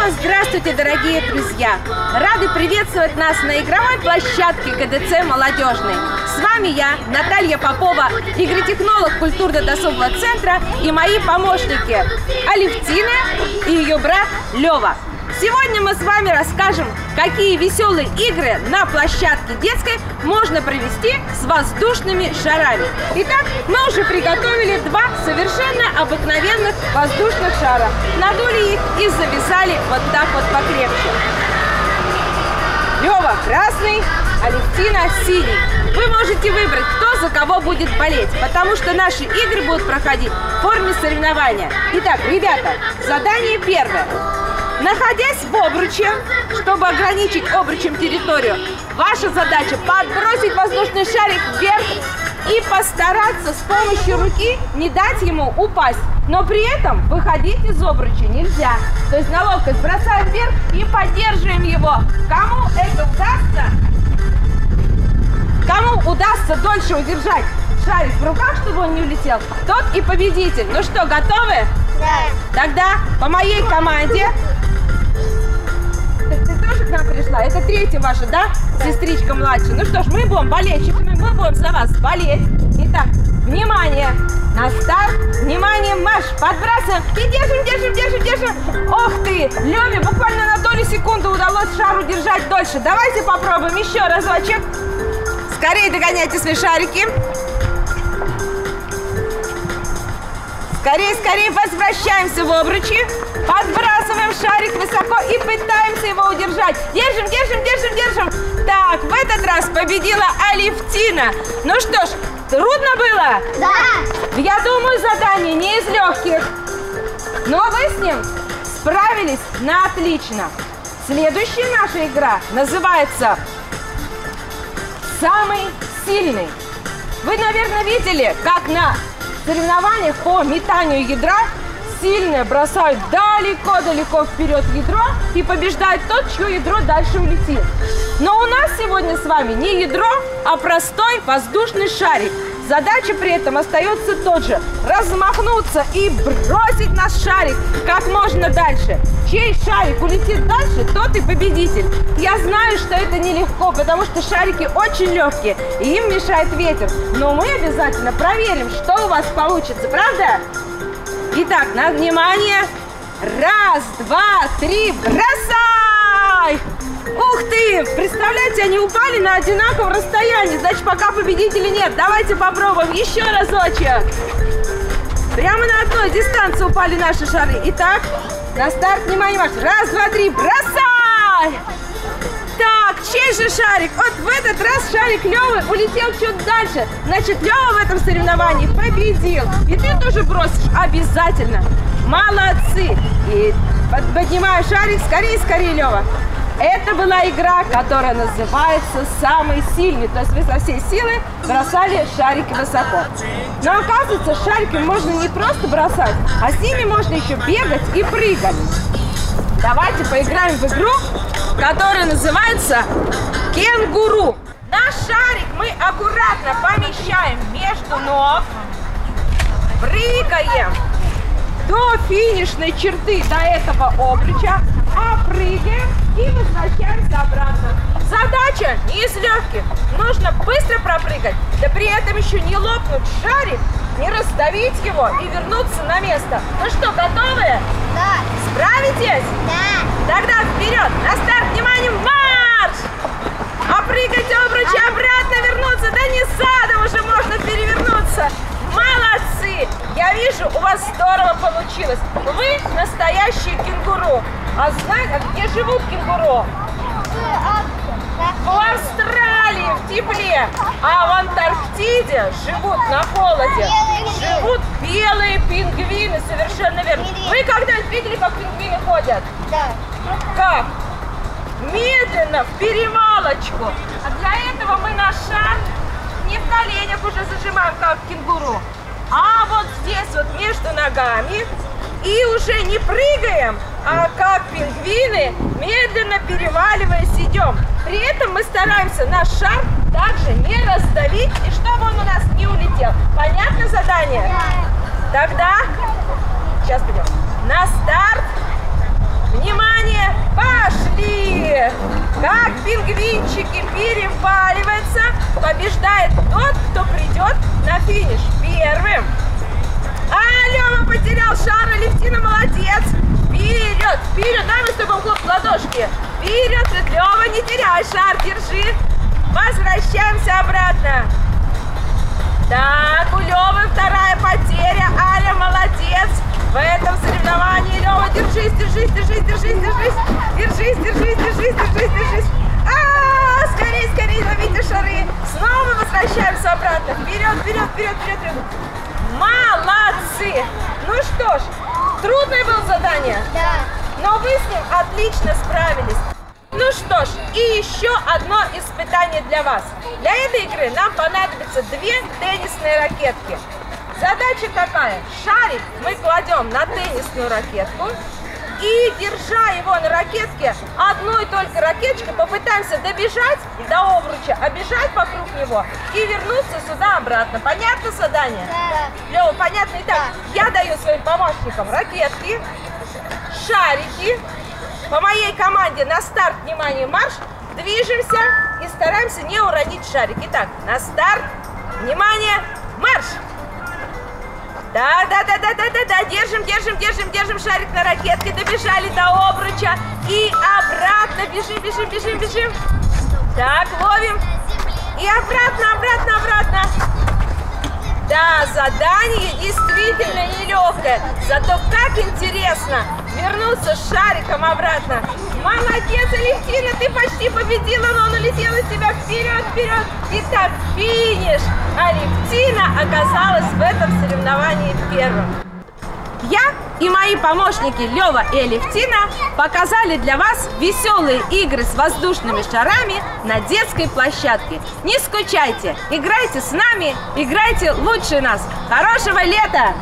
Здравствуйте, дорогие друзья! Рады приветствовать нас на игровой площадке КДЦ «Молодежный». С вами я, Наталья Попова, игротехнолог культурно-досугового центра, и мои помощники Алевтина и ее брат Лева. Сегодня мы с вами расскажем, какие веселые игры на площадке детской можно провести с воздушными шарами. Итак, мы уже приготовили два совершенно обыкновенных воздушных шара. Надули их и завязали вот так вот покрепче. Лева красный, Алевтина синий. Вы можете выбрать, кто за кого будет болеть, потому что наши игры будут проходить в форме соревнования. Итак, ребята, задание первое. Находясь в обруче, чтобы ограничить обручем территорию, ваша задача подбросить воздушный шарик вверх и постараться с помощью руки не дать ему упасть. Но при этом выходить из обруча нельзя. То есть на локоть бросаем вверх и поддерживаем его. Кому удастся дольше удержать шарик в руках, чтобы он не улетел, тот и победитель. Ну что, готовы? Да. Тогда по моей команде. Ты тоже к нам пришла? Это третья ваша, да? Сестричка младшая. Ну что ж, мы будем болельщиками, мы будем за вас болеть. Итак, внимание! На старт! Внимание, марш! Подбрасываем! И держим! Ох ты! Леве буквально на долю секунды удалось шар удержать дольше. Давайте попробуем еще разочек. Скорее догоняйте свои шарики. Скорее возвращаемся в обручи. Подбрасываем шарик высоко и пытаемся его удержать. Держим. Так, в этот раз победила Алевтина. Ну что ж, трудно было? Да. Я думаю, задание не из легких. Но вы с ним справились на отлично. Следующая наша игра называется «Самый сильный». Вы, наверное, видели, как на соревнованиях по метанию ядра сильные бросают далеко вперед ядро и побеждает тот, чье ядро дальше улетит. Но у нас сегодня с вами не ядро, а простой воздушный шарик. Задача при этом остается тот же – размахнуться и бросить наш шарик как можно дальше. Чей шарик улетит дальше, тот и победитель. Я знаю, что это нелегко, потому что шарики очень легкие, и им мешает ветер. Но мы обязательно проверим, что у вас получится, правда? Итак, на внимание. Раз, два, три, бросай! Ух ты! Представляете, они упали на одинаковом расстоянии. Значит, пока победителей нет. Давайте попробуем еще разочек. Прямо на одной дистанции упали наши шары. Итак, на старт, внимание, марш. Раз, два, три, бросай! Так, чей же шарик? Вот в этот раз шарик Левы улетел чуть дальше. Значит, Лева в этом соревновании победил. И ты тоже бросишь обязательно. Молодцы! И поднимаю шарик. Скорее, Лева. Это была игра, которая называется «Самый сильный». То есть вы со всей силы бросали шарики высоко. Но оказывается, шарики можно не просто бросать, а с ними можно еще бегать и прыгать. Давайте поиграем в игру, которая называется «Кенгуру». Наш шарик мы аккуратно помещаем между ног, прыгаем до финишной черты, до этого обруча, прыгаем и возвращаемся обратно. Задача не из легких. Нужно быстро пропрыгать, да при этом еще не лопнуть шарик, не раздавить его и вернуться на место. Ну что, готовы? Да. Справитесь? Да. Тогда вперед! На старт, внимание, марш! Прыгать обручи, обратно вернуться. Да не задом уже можно перевернуться. Молодцы! Я вижу, у вас здорово получилось. Вы настоящие кенгуру. А знаете, где живут кенгуру? В Австралии, в тепле. А в Антарктиде живут на холоде. Живут белые пингвины, совершенно верно. Вы когда-нибудь видели, как пингвины ходят? Да. Как? Медленно, в перевалочку. А для этого мы наш шар не в коленях уже зажимаем, как кенгуру, а вот здесь вот между ногами. И уже не прыгаем, а как пингвины, медленно переваливаясь идем. При этом мы стараемся наш шар также не раздавить, и чтобы он у нас не улетел. Понятно задание? Тогда, сейчас пойдем. На старт. Внимание, пошли! Как пингвинчики переваливаются, побеждает тот, кто придет на финиш первым. А Лёва потерял шар, Алевтина молодец. Вперед, вперед, дай мы с тобой хлоп в ладошки. Вперед, Лёва, не теряй шар, держи. Возвращаемся обратно. Так, у Лёвы вторая потеря. Аля молодец. В этом соревновании, Лёва, держись, держись, держись, держись, держись. Держись, держись, держись, держись, держись. Скорей, скорей, ловите шары. Снова возвращаемся обратно. Вперед, вперед, вперед, вперед, вперед. Молодцы. Ну что ж, трудное было задание? Да. Но вы с ним отлично справились. Ну что ж, и еще одно испытание для вас. Для этой игры нам понадобится 2 теннисные ракетки. Задача какая? Шарик мы кладем на теннисную ракетку и, держа его на ракетке, одной только ракеточкой попытаемся добежать до обруча, обежать вокруг него и вернуться сюда обратно. Понятно задание? Да. Лёва, понятно? Итак, я даю своим помощникам ракетки, шарики. По моей команде на старт, внимание, марш, движемся и стараемся не уронить шарик. Итак, на старт, внимание, марш! Да, держим, держим, держим, держим шарик на ракетке, добежали до обруча и обратно, бежим, бежим, бежим, бежим. Так, ловим и обратно, обратно, обратно. Да, задание действительно нелегкое, зато как интересно вернуться с шариком обратно. Молодец, Алевтина, ты почти победила, но он улетел от тебя вперед, вперед. Итак, финиш. Алевтина оказалась в этом соревновании первым. Я и мои помощники Лёва и Алевтина показали для вас веселые игры с воздушными шарами на детской площадке. Не скучайте, играйте с нами, играйте лучше нас. Хорошего лета!